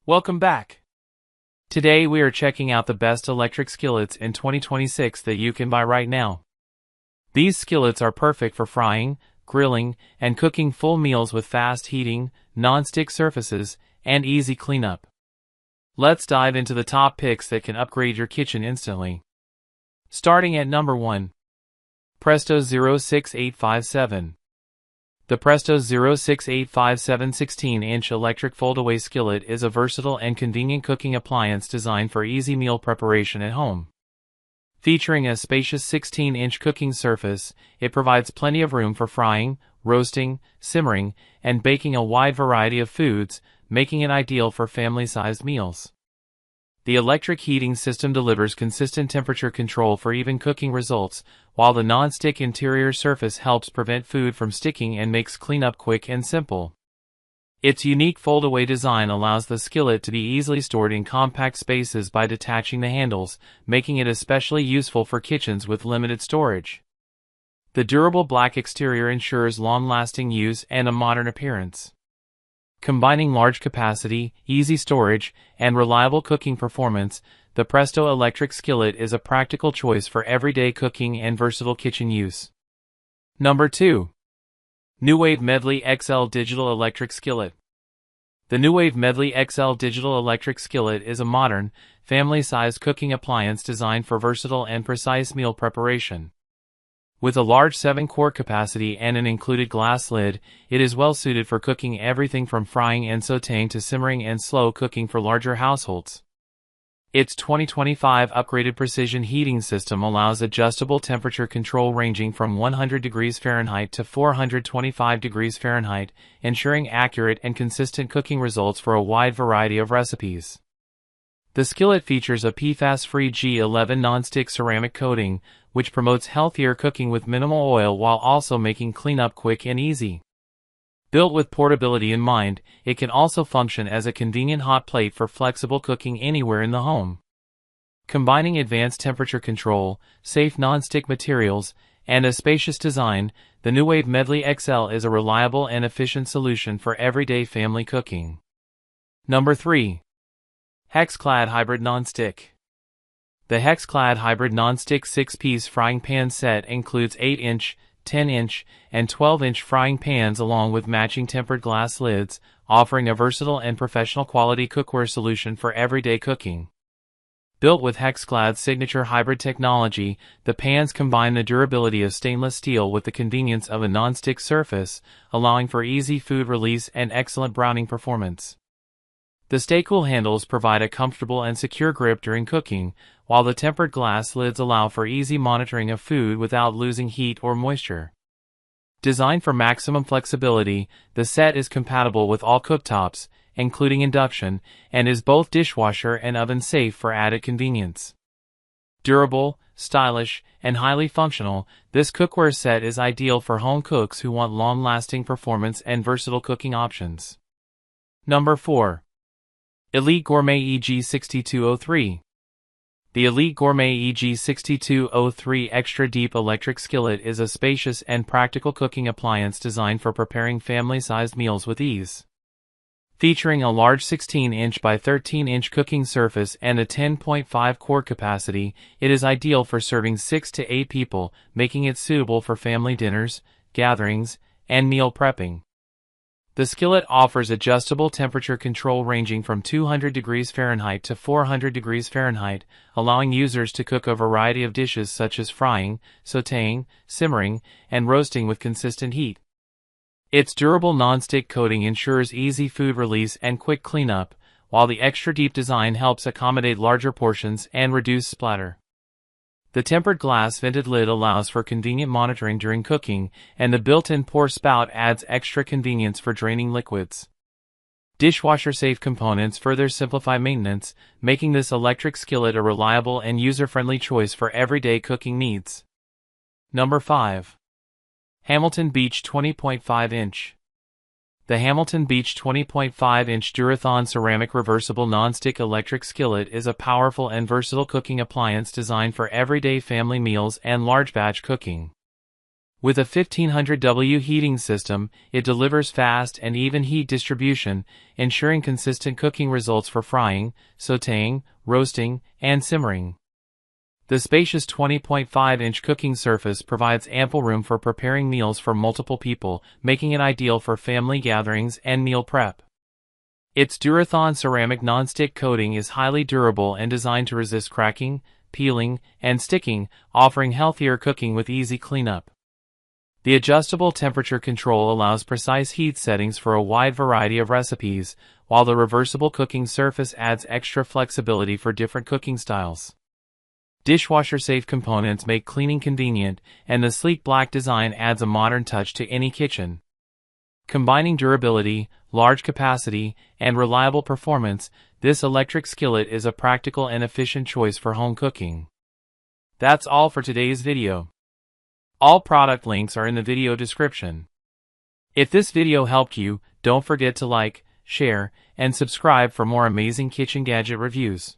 Welcome back. Today we are checking out the best electric skillets in 2026 that you can buy right now. These skillets are perfect for frying, grilling, and cooking full meals with fast heating, non-stick surfaces, and easy cleanup. Let's dive into the top picks that can upgrade your kitchen instantly. Starting at number 1. Presto 06857. The Presto 06857 16-inch electric foldaway skillet is a versatile and convenient cooking appliance designed for easy meal preparation at home. Featuring a spacious 16-inch cooking surface, it provides plenty of room for frying, roasting, simmering, and baking a wide variety of foods, making it ideal for family-sized meals. The electric heating system delivers consistent temperature control for even cooking results, while the non-stick interior surface helps prevent food from sticking and makes cleanup quick and simple. Its unique foldaway design allows the skillet to be easily stored in compact spaces by detaching the handles, making it especially useful for kitchens with limited storage. The durable black exterior ensures long-lasting use and a modern appearance. Combining large capacity, easy storage, and reliable cooking performance, the Presto electric skillet is a practical choice for everyday cooking and versatile kitchen use. Number 2. Nuwave Medley XL Digital Electric Skillet. The Nuwave Medley XL Digital Electric Skillet is a modern, family-sized cooking appliance designed for versatile and precise meal preparation. With a large 7-quart capacity and an included glass lid, it is well suited for cooking everything from frying and sautéing to simmering and slow cooking for larger households. Its 2025 upgraded precision heating system allows adjustable temperature control ranging from 100 degrees Fahrenheit to 425 degrees Fahrenheit, ensuring accurate and consistent cooking results for a wide variety of recipes. The skillet features a PFAS-free G11 non-stick ceramic coating, which promotes healthier cooking with minimal oil while also making cleanup quick and easy. Built with portability in mind, it can also function as a convenient hot plate for flexible cooking anywhere in the home. Combining advanced temperature control, safe non-stick materials, and a spacious design, the Nuwave Medley XL is a reliable and efficient solution for everyday family cooking. Number 3. HexClad Hybrid Nonstick. The HexClad Hybrid Nonstick 6-piece frying pan set includes 8-inch, 10-inch, and 12-inch frying pans along with matching tempered glass lids, offering a versatile and professional quality cookware solution for everyday cooking. Built with HexClad's signature hybrid technology, the pans combine the durability of stainless steel with the convenience of a non-stick surface, allowing for easy food release and excellent browning performance. The stay-cool handles provide a comfortable and secure grip during cooking, while the tempered glass lids allow for easy monitoring of food without losing heat or moisture. Designed for maximum flexibility, the set is compatible with all cooktops, including induction, and is both dishwasher and oven safe for added convenience. Durable, stylish, and highly functional, this cookware set is ideal for home cooks who want long-lasting performance and versatile cooking options. Number 4. Elite Gourmet EG6203. The Elite Gourmet EG6203 Extra Deep Electric Skillet is a spacious and practical cooking appliance designed for preparing family-sized meals with ease. Featuring a large 16-inch by 13-inch cooking surface and a 10.5-quart capacity, it is ideal for serving 6 to 8 people, making it suitable for family dinners, gatherings, and meal prepping. The skillet offers adjustable temperature control ranging from 200 degrees Fahrenheit to 400 degrees Fahrenheit, allowing users to cook a variety of dishes such as frying, sautéing, simmering, and roasting with consistent heat. Its durable non-stick coating ensures easy food release and quick cleanup, while the extra deep design helps accommodate larger portions and reduce splatter. The tempered glass vented lid allows for convenient monitoring during cooking, and the built-in pour spout adds extra convenience for draining liquids. Dishwasher-safe components further simplify maintenance, making this electric skillet a reliable and user-friendly choice for everyday cooking needs. Number 5. Hamilton Beach 20.5-inch. The Hamilton Beach 20.5-inch Durathon ceramic reversible non-stick electric skillet is a powerful and versatile cooking appliance designed for everyday family meals and large batch cooking. With a 1500W heating system, it delivers fast and even heat distribution, ensuring consistent cooking results for frying, sautéing, roasting, and simmering. The spacious 20.5-inch cooking surface provides ample room for preparing meals for multiple people, making it ideal for family gatherings and meal prep. Its Durathon ceramic non-stick coating is highly durable and designed to resist cracking, peeling, and sticking, offering healthier cooking with easy cleanup. The adjustable temperature control allows precise heat settings for a wide variety of recipes, while the reversible cooking surface adds extra flexibility for different cooking styles. Dishwasher-safe components make cleaning convenient, and the sleek black design adds a modern touch to any kitchen. Combining durability, large capacity, and reliable performance, this electric skillet is a practical and efficient choice for home cooking. That's all for today's video. All product links are in the video description. If this video helped you, don't forget to like, share, and subscribe for more amazing kitchen gadget reviews.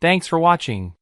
Thanks for watching.